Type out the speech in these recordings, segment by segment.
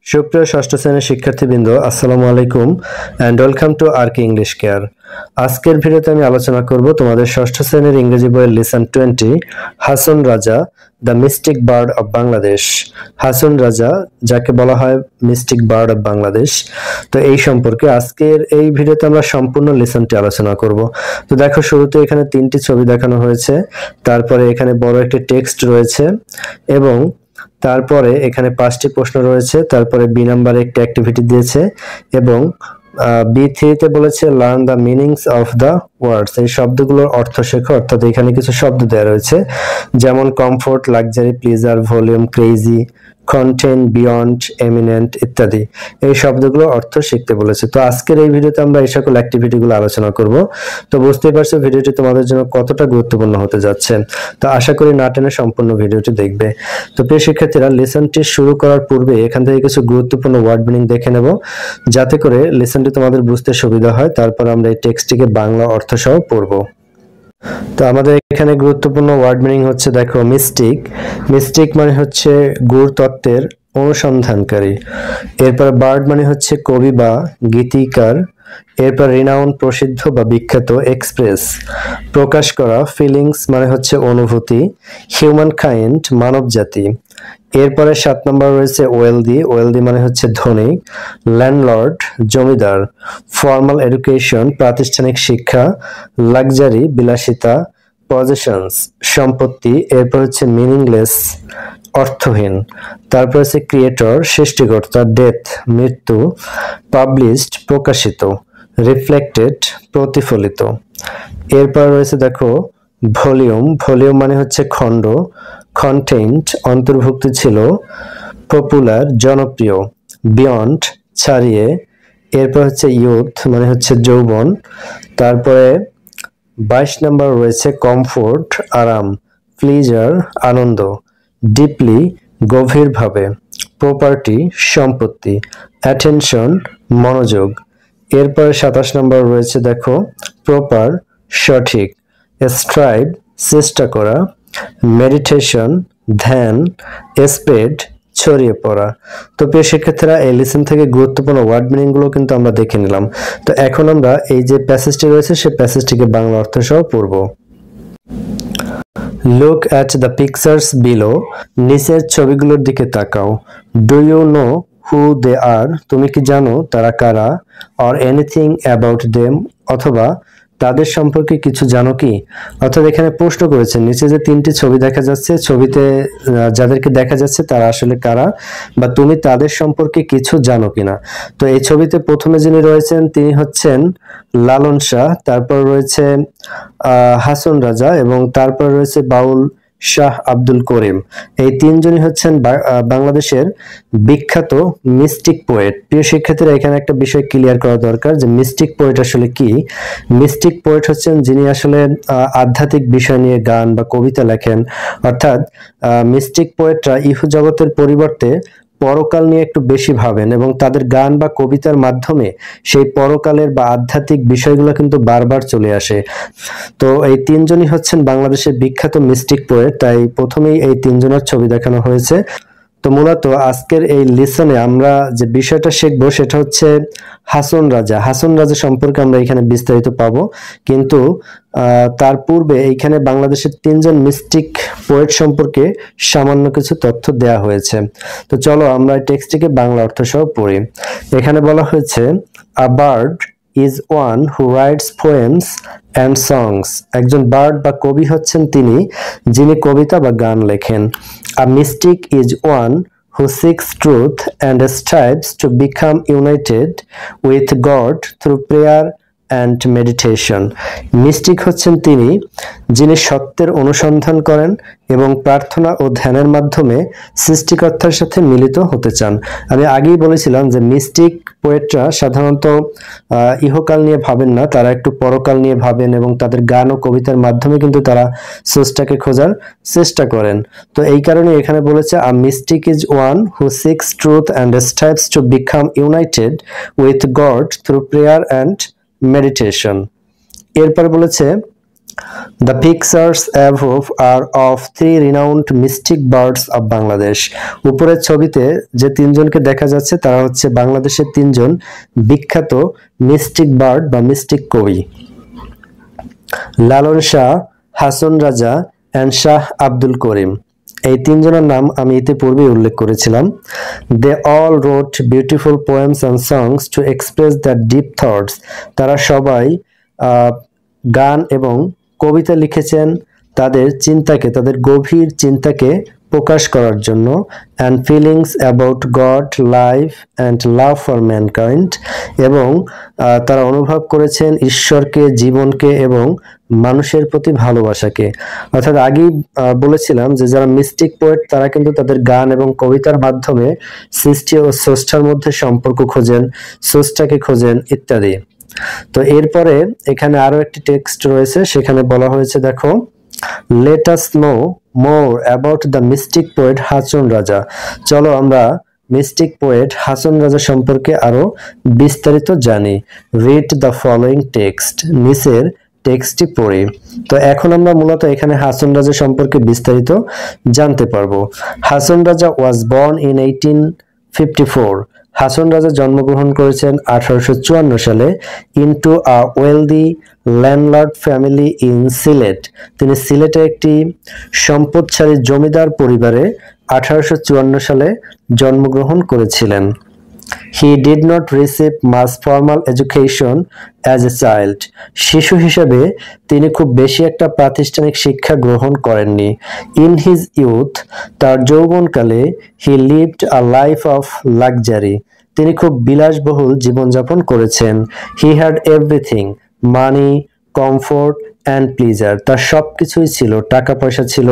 সুপ্রিয় ষষ্ঠ শ্রেণীর শিক্ষার্থীবৃন্দ, আসসালামু আলাইকুম and welcome to আরকে English care. আজকের ভিডিওতে আমি আলোচনা করব তোমাদের ষষ্ঠ শ্রেণীর ইংরেজি বইয়ের lesson 20 Hasan Raja the mystic bird of Bangladesh. Hasan Raja, যাকে বলা হয় মিস্টিক বার্ড অফ বাংলাদেশ, তো এই সম্পর্কে আজকের এই ভিডিওতে আমরা সম্পূর্ণ লেসনটি আলোচনা করব। তো দেখো, শুরুতে এখানে 3টি ছবি দেখানো হয়েছে, তারপরে এখানে বড় একটি টেক্সট রয়েছে এবং তারপরে এখানে 5টি প্রশ্ন রয়েছে, তারপরে বি নাম্বারে একটা অ্যাক্টিভিটি দিয়েছে এবং B3 বলেছে learn the meanings of the words. এই শব্দগুলোর অর্থ শেখো, অর্থাৎ এখানে কিছু শব্দ দেওয়া রয়েছে যেমন comfort, luxury, pleasure, volume, crazy, content, beyond, eminent ইত্যাদি। এই শব্দগুলোর অর্থ শিখতে বলেছে। তো আজকের এই ভিডিওতে আমরা এই সকল অ্যাক্টিভিটিগুলো আলোচনা করব। তো বুঝতেই পারছো ভিডিওটি তোমাদের জন্য কতটা গুরুত্বপূর্ণ হতে যাচ্ছে। তো আশা করি না টেনে সম্পূর্ণ ভিডিওটি দেখবে। তো প্রিয় শিক্ষার্থীরা, লেসনটি শুরু করার পূর্বে এখান থেকে কিছু গুরুত্বপূর্ণ ওয়ার্ড মিনিং দেখে নেব, যাতে করে লেসনটি তোমাদের বুঝতে সুবিধা হয়। তারপর আমরা এই টেক্সটটিকে বাংলা অর্থ সহ পড়ব। তো আমাদের এখানে গুরুত্বপূর্ণ ওয়ার্ড মিনিং হচ্ছে, দেখো, মিস্টিক। মিস্টিক মানে হচ্ছে গূঢ় তত্ত্বের অনুসন্ধানকারী। এরপর বার্ড মানে হচ্ছে কবি বা গীতিকার। এরপর রিনাউন প্রসিদ্ধ বা বিখ্যাত। এক্সপ্রেস প্রকাশ করা। ফিলিংস মানে হচ্ছে অনুভূতি। হিউম্যান কাইন্ড মানব জাতি। এরপরে 7 নম্বর রয়েছে ওয়েলদি। ওয়েলদি মানে হচ্ছে ধনী। ল্যান্ডলর্ড জমিদার। ফর্মাল এডুকেশন প্রাতিষ্ঠানিক শিক্ষা। লাক্সারি বিলাসিতা। পজেশনস সম্পত্তি। এরপর হচ্ছে মিনিংলেস অর্থহীন। তারপর হচ্ছে ক্রিয়েটর সৃষ্টিকর্তা। ডেথ মৃত্যু। পাবলিশড প্রকাশিত। রিফ্লেক্টেড প্রতিফলিত। এরপর রয়েছে, দেখো, ভলিউম। ভলিউম মানে হচ্ছে খণ্ড। কন্টেন্ট অন্তর্ভুক্ত ছিল। পপুলার জনপ্রিয়। বিয়ন্ড ছাড়িয়ে। এরপর হচ্ছে ইউথ মানে হচ্ছে যৌবন। তারপরে 22 নম্বর রয়েছে কমফোর্ট আরাম। প্লিজার আনন্দ। ডিপলি গভীরভাবে। প্রপার্টি সম্পত্তি। অ্যাটেনশন মনোযোগ। এরপরে 27 নম্বর রয়েছে, দেখো, প্রপার সঠিক। স্ট্রাইভ চেষ্টা করা। মেডিটেশন ধ্যান। স্প্রেড ছড়িয়ে পড়া। তো প্রিয় শিক্ষার্থীরা, এই লেসন থেকে গুরুত্বপূর্ণ ওয়ার্ড মিনিং গুলো কিন্তু আমরা দেখে নিলাম। তো এখন আমরা এই যে প্যাসেজটি রয়েছে সেই প্যাসেজটিকে বাংলা অর্থ সহ পড়ব। Look at the pictures below. নিচের ছবিগুলোর দিকে তাকাও। ডু ইউ নো হু দে আর? তুমি কি জানো তারা কারা? Or anything about them? অথবা তাদের সম্পর্কে কিছু জানো কি? অর্থাৎ এখানে প্রশ্ন করেছেন, নিচে যে 3টি ছবি দেখা যাচ্ছে, ছবিতে যাদেরকে দেখা যাচ্ছে তারা আসলে কারা, বা তুমি তাদের সম্পর্কে কিছু জানো কিনা। তো এই ছবিতে প্রথমে যিনি রয়েছেন তিনি হচ্ছেন লালন শাহ, তারপর রয়েছে হাসন রাজা এবং তারপর রয়েছে বাউল শাহ আব্দুল করিম। এই 3জনই হচ্ছেন বাংলাদেশের বিখ্যাত মিস্টিক পোয়েট। প্রিয় শিক্ষার্থীরা, এখানে একটা বিষয় ক্লিয়ার করা দরকার যে মিস্টিক পোয়েট আসলে কি। মিস্টিক পোয়েট হচ্ছেন যিনি আসলে আধ্যাত্মিক বিষয় নিয়ে গান বা কবিতা লেখেন। অর্থাৎ মিস্টিক পোয়েটরা ইহু জগতের পরিবর্তে পরকাল নিয়ে একটু বেশি ভাবেন এবং তাদের গান বা কবিতার মাধ্যমে সেই পরকালের বা আধ্যাত্মিক বিষয়গুলো কিন্তু বারবার চলে আসে। তো এই 3জনই হচ্ছেন বাংলাদেশের বিখ্যাত মিস্টিক পোয়েট, তাই প্রথমেই এই 3জনের ছবি দেখানো হয়েছে। তো মূলত আজকের এই লেসনে আমরা যে বিষয়টা শিখবো সেটা হচ্ছে হাসন রাজা। হাসন রাজা সম্পর্কে আমরা এখানে বিস্তারিত পাবো, কিন্তু তার পূর্বে এইখানে বাংলাদেশের 3জন মিস্টিক পোয়েট সম্পর্কে সামান্য কিছু তথ্য দেয়া হয়েছে। তো চলো আমরা এই টেক্সটটিকে বাংলা অর্থ সহ পড়ি। এখানে বলা হয়েছে, a bird is one who writes poems and সংস। একজন বার্ড বা কবি হচ্ছেন তিনি যিনি কবিতা বা গান লেখেন। A mystic is one who seeks truth and strives to become united with God through prayer and meditation. Mystic হচ্ছেন তিনি যিনি সত্যের অনুসন্ধান করেন এবং প্রার্থনা ও ধ্যানের মাধ্যমে সৃষ্টিকর্তার সাথে মিলিত হতে চান। আমি আগেই বলেছিলাম যে মিস্টিক পোয়েটরা সাধারণত ইহকাল নিয়ে ভাবেন না, তারা একটু পরকাল নিয়ে ভাবেন এবং তাদের গান ও কবিতার মাধ্যমে কিন্তু তারা স্রষ্টাকে খোঁজার চেষ্টা করেন। তো এই কারণে এখানে বলেছে, a mystic is one who seeks truth and strives to become united with God through prayer and meditation. এরপর বলেছে, The pictures above are of three renowned mystic birds of Bangladesh. উপরের ছবিতে যে তিনজনকে দেখা যাচ্ছে তারা হচ্ছে বাংলাদেশের তিনজন বিখ্যাত মিস্টিক বার্ড বা মিস্টিক কবি, লালন শাহ, হাসন রাজা এন্ড শাহ আব্দুল করিম। এই তিনজনের নাম আমি ইতিপূর্বে উল্লেখ করেছিলাম। They all wrote beautiful poems and songs to express the deep thoughts. তারা সবাই গান এবং কবিতা লিখেছেন তাদের চিন্তাকে, তাদের গভীর চিন্তাকে প্রকাশ করার জন্য, and feelings about god, life and love for mankind. এবং তারা অনুভব করেছেন ঈশ্বরকে, জীবনকে এবং মানুষের প্রতি ভালোবাসাকে। অর্থাৎ আগেই বলেছিলাম যে যারা মিস্টিক পোয়েট তারা কিন্তু তাদের গান এবং কবিতার মাধ্যমে সৃষ্টি ও স্রষ্টার মধ্যে সম্পর্ক খোঁজেন, স্রষ্টাকে খোঁজেন ইত্যাদি। তো এরপরে এখানে আরো একটি টেক্সট রয়েছে, সেখানে বলা হয়েছে দেখো, let us know more about the mystic poet Hason Raja. চলো আমরা মিস্টিক পোয়েট হাসন রাজা সম্পর্কে আরো বিস্তারিত জানি। Read the following text. নিচের টেক্সটটি পড়ি। তো এখন আমরা মূলত এখানে হাসন রাজা সম্পর্কে বিস্তারিত জানতে পারবো। Hason Raja was born in 1854। Hason Raja জন্মগ্রহণ করেছেন 1854 সালে into a wealthy landlord family in Sylhet. তিনি সিলেটে একটি সম্পদশালী জমিদার পরিবারে 1854 সালে জন্মগ্রহণ করেছিলেন। He did not receive much formal education as a child. শিশু হিসেবে তিনি খুব বেশি একটা প্রাতিষ্ঠানিক শিক্ষা গ্রহণ করেননি। In his youth, তার যৌবনকালে he lived a life of luxury. তিনি খুব বিলাসবহুল জীবনযাপন করেছেন। He had everything, money, comfort and pleasure. তার সবকিছুই ছিল, টাকা পয়সা ছিল,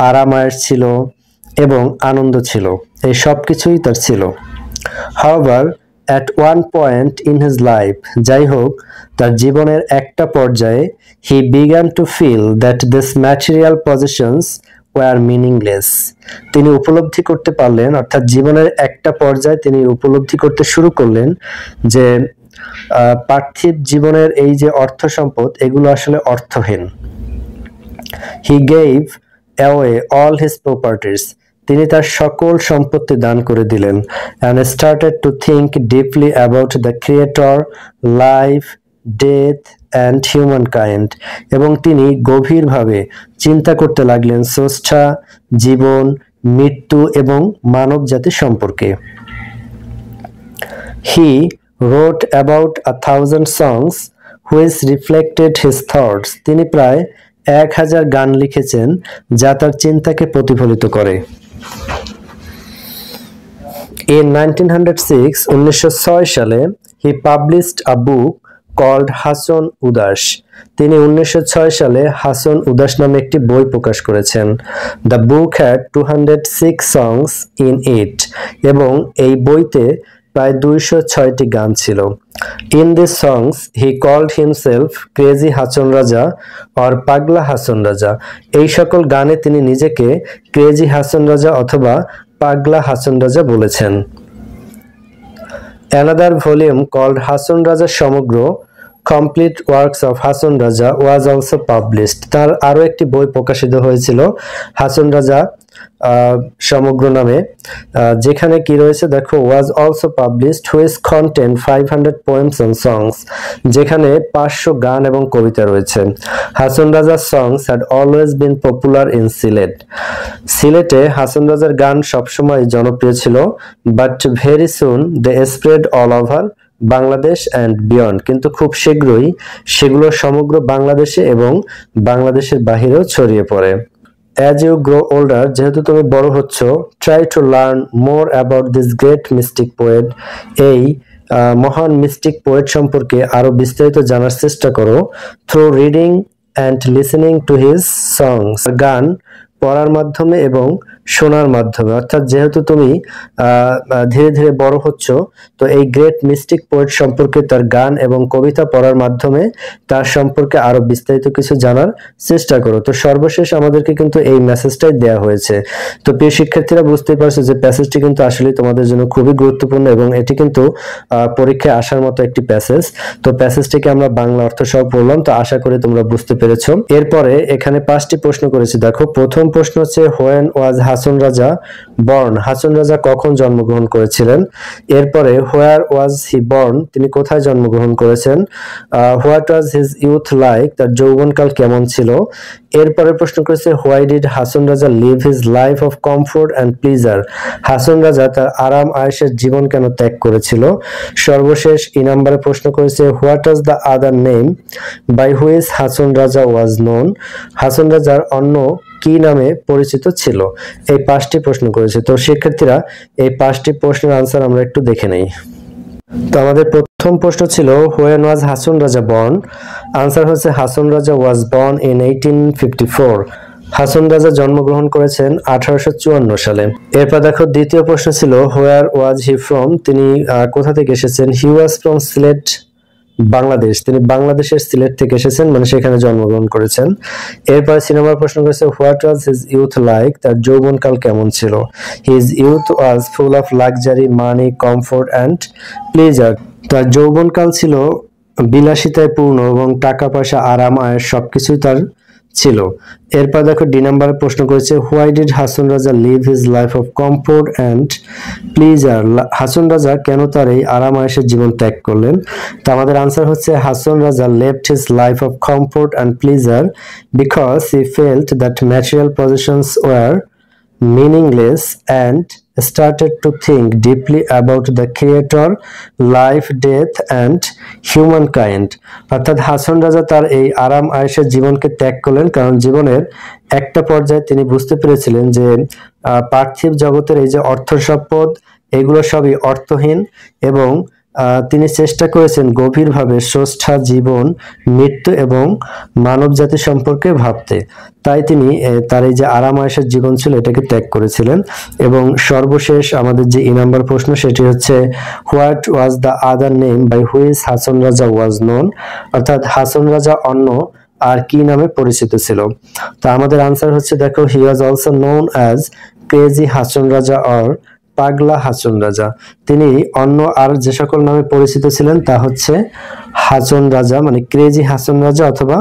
আরামায়েশ ছিল এবং আনন্দ ছিল। এই সবকিছুই তার ছিল। However, at one point in his life, যাই হোক তার জীবনের একটা পর্যায়ে he began to feel that this material possessions were meaningless. তিনি উপলব্ধি করতে পারলেন, অর্থাৎ জীবনের একটা পর্যায়ে তিনি উপলব্ধি করতে শুরু করলেন যে পার্থিব জীবনের এই যে অর্থ সম্পদ এগুলো আসলে অর্থহীন। He gave away all his properties. তিনি তার সকল সম্পত্তি দান করে দিলেন। and started to think deeply about the creator, life, death and humankind. এবং তিনি গভীরভাবে চিন্তা করতে লাগলেন স্রষ্টা, জীবন, মৃত্যু এবং মানব জাতি সম্পর্কে। He wrote about 1000 songs which reflected his thoughts. তিনি প্রায় 1000 গান লিখেছেন যা তার চিন্তাকে প্রতিফলিত করে। In 1906 সালে he published a book called Hason উদাস। তিনি 1906 সালে হাসন উদাস নামে একটি বই প্রকাশ করেছেন। The book had 206 songs in it. এবং এই বইতে প্রায় 206টি গান ছিল। In these songs he called himself Crazy Hason Raja or পাগলা হাসন রাজা। এই সকল গানে তিনি নিজেকে ক্রেজি হাসন রাজা অথবা পাগলা হাসন রাজা বলেছেন। Another volume called Hason Raja সমগ্র Complete Works of Hason Raja was also published. তার আরো একটি বই প্রকাশিত হয়েছিল হাসন রাজা সমগ্র নামে, যেখানে কি রয়েছে দেখো, was also published which contain 500 poems and songs, যেখানে 500 গান এবং কবিতা রয়েছে। হাসন রাজার songs had always been popular in Silet. সিলেটে হাসন রাজার গান সবসময় জনপ্রিয় ছিল, but very soon they spread all over Bangladesh and beyond. কিন্তু খুব শীঘ্রই সেগুলো সমগ্র বাংলাদেশে এবং বাংলাদেশের বাহিরেও ছড়িয়ে পড়ে। As you grow older, যেহেতু তুমি বড় হচ্ছ, try to learn more about this great mystic poet. এই মহান মিস্টিক পোয়েট সম্পর্কে আরো বিস্তারিত জানার চেষ্টা করো through reading and listening to his songs. গান পড়ার মাধ্যমে এবং শোনার মাধ্যমে। অর্থাৎ যেহেতু তুমি ধীরে ধীরে বড় হচ্ছ, তো এই গ্রেট মিস্টিক পোয়েট সম্পর্কে তার গান এবং কবিতা পড়ার মাধ্যমে তার সম্পর্কে আরো বিস্তারিত কিছু জানার চেষ্টা করো। তো সর্বশেষ আমাদেরকে কিন্তু এই মেসেজটাই দেওয়া হয়েছে। তো প্রিয় শিক্ষার্থীরা, বুঝতে পারছো যে প্যাসেজটি কিন্তু আসলে তোমাদের জন্য খুবই গুরুত্বপূর্ণ এবং এটি কিন্তু পরীক্ষায় আসার মতো একটি প্যাসেজ। তো প্যাসেজটিকে আমরা বাংলা অর্থ সহ পড়লাম, তো আশা করি তোমরা বুঝতে পেরেছো। এরপরে এখানে 5টি প্রশ্ন করেছি। দেখো, প্রথম প্রশ্ন হচ্ছে when was Hason Raja born, Hason Raja কখন জন্মগ্রহণ করেছিলেন। এরপরে হোয়ার ওয়াজ হি বর্ন, তিনি কোথায় জন্মগ্রহণ করেছেন। What was his youth like, তার যৌবনকাল কেমন ছিল। এরপরে প্রশ্ন করেছে why did Hason Raja live his life of comfort and pleasure, Hason Raja তার আরাম আয়েশের জীবন কেন ত্যাগ করেছিল। সর্বশেষ নম্বরে প্রশ্ন করেছে what was the other name by which Hason Raja was known, Hason রাজার অন্য কি নামে পরিচিত ছিল। এই 5টি প্রশ্ন করেছে। তো শিক্ষার্থীরা, এই 5টি প্রশ্নের আনসার আমরা একটু দেখে নেই। তো আমাদের প্রথম প্রশ্ন ছিল when was Hason Raja born, answer হচ্ছে Hason Raja was born in 1854, Hason Raja জন্মগ্রহণ করেছেন 1854 সালে। এরপর দেখো, দ্বিতীয় প্রশ্ন ছিল হোয়ার ওয়াজ হি ফ্রম, তিনি কোথা থেকে এসেছেন। হি ওয়াজ ফ্রম সিলেট, বাংলাদেশ, তিনি বাংলাদেশের সিলেট থেকে এসেছেন, মানে সেখানে জন্মগ্রহণ করেছেন। এরপর সিনেমার প্রশ্ন করেছে what was his youth like, তার যৌবনকাল কেমন ছিল। His youth was full of luxury, money, comfort and pleasure, তার যৌবনকাল ছিল বিলাসিতায় পূর্ণ এবং টাকা পয়সা, আরাম, আয়েশ সবকিছুই তার ছিল। এরপর দেখো, নম্বরে প্রশ্ন করেছে why did Hason Raja live his life of comfort and pleasure, Hason Raja কেন তার এই আরাম আয়েশের জীবন ত্যাগ করলেন। তো আমাদের আনসার হচ্ছে Hason Raja left his life of comfort and pleasure because he felt that material positions were meaningless and started to think deeply about the creator, life, death and humankind. অর্থাৎ হাসন রাজা তার এই আরাম আয়েশের জীবনকে ত্যাগ করলেন কারণ জীবনের একটা পর্যায়ে তিনি বুঝতে পেরেছিলেন যে পার্থিব জগতের এই যে অর্থ সম্পদ, এগুলো সবই অর্থহীন এবং তিনি চেষ্টা করেছেন গভীরভাবে স্রষ্টা, জীবন, মৃত্যু এবং মানব জাতি সম্পর্কে ভাবতে। তাই তিনি তার এই যে আরাম আয়েশের জীবন ছিল এটাকে ত্যাগ করেছিলেন। এবং সর্বশেষ আমাদের যে নাম্বার প্রশ্ন সেটি হচ্ছে what was the other name by which Hason Raja was known, অর্থাৎ হাসন রাজা অন্য আর কি নামে পরিচিত ছিল। তো আমাদের আনসার হচ্ছে দেখো, he was also known as crazy Hason Raja or পাগলা হাসন রাজা, তিনি অন্য আর যে সকল নামে পরিচিত ছিলেন তা হচ্ছে হাসন রাজা, মানে ক্রেজি হাসন রাজা অথবা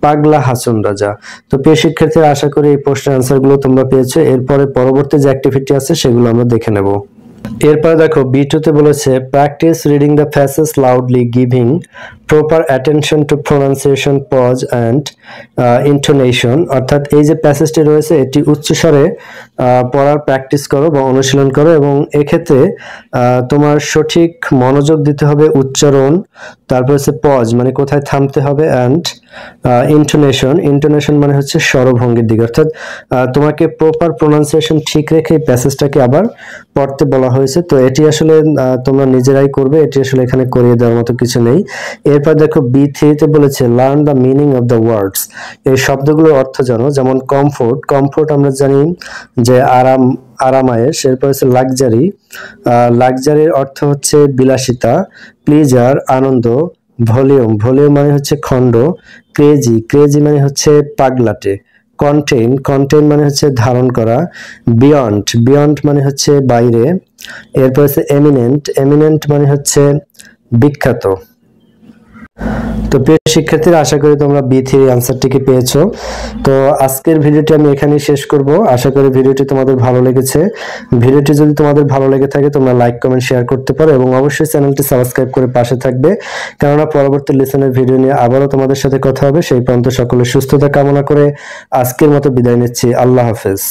পাগলা হাসন রাজা। তো প্রিয় শিক্ষার্থীরা, আশা করি এই প্রশ্নের আনসারগুলো তোমরা পেয়েছো। এরপরে পরবর্তী যে অ্যাক্টিভিটি আছে সেগুলো আমরা দেখে নেব। এরপরে দেখো, B2 তে বলেছে practice reading the passage loudly giving proper attention to pronunciation, pause and intonation, অর্থাৎ এই যে প্যাসেজটি রয়েছে এটি উচ্চস্বরে পড়ার প্র্যাকটিস করো বা অনুশীলন করো এবং এক্ষেত্রে তোমার সঠিক মনোযোগ দিতে হবে উচ্চারণ, তারপর হচ্ছে পজ মানে কোথায় থামতে হবে, অ্যান্ড ইন্টোনেশন মানে হচ্ছে স্বরভঙ্গির দিকে, অর্থাৎ তোমাকে প্রপার প্রোনাউন্সিয়েশন ঠিক রেখে এই প্যাসেজটাকে আবার পড়তে বলা হয়েছে। তো এটি আসলে তোমরা নিজেরাই করবে, এটি আসলে এখানে করিয়ে দেওয়ার মতো কিছু নেই। এরপর দেখো, B3 তে বলেছে learn the meaning of the words, এই শব্দগুলোর অর্থ জানো। যেমন কমফোর্ট আমরা জানি যে আরাম আয়েশ। এরপর হচ্ছে লাক্সারির অর্থ হচ্ছে বিলাসিতা, প্লিজার আনন্দ, ভলিউম মানে হচ্ছে খণ্ড, ক্রেজি মানে হচ্ছে পাগলাটে, কন্টেইন মানে হচ্ছে ধারণ করা, বিয়ন্ড মানে হচ্ছে বাইরে। এরপর হচ্ছে এমিনেন্ট মানে হচ্ছে বিখ্যাত। তো প্রিয় শিক্ষার্থীরা, আশা করি তোমরা B3 আনসারটিকে পেয়েছো। তো আজকের ভিডিওটি আমি এখানেই শেষ করব। আশা করি ভিডিওটি তোমাদের ভালো লেগেছে। ভিডিওটি যদি তোমাদের ভালো লেগে থাকে তোমরা লাইক, কমেন্ট, শেয়ার করতে পারো এবং অবশ্যই চ্যানেলটি সাবস্ক্রাইব করে পাশে থাকবে, কেননা পরবর্তী লেসনের ভিডিও নিয়ে আবারও তোমাদের সাথে কথা হবে। সেই পর্যন্ত সকলের সুস্থতা কামনা করে আজকের মতো বিদায় নিচ্ছি। আল্লাহ হাফেজ।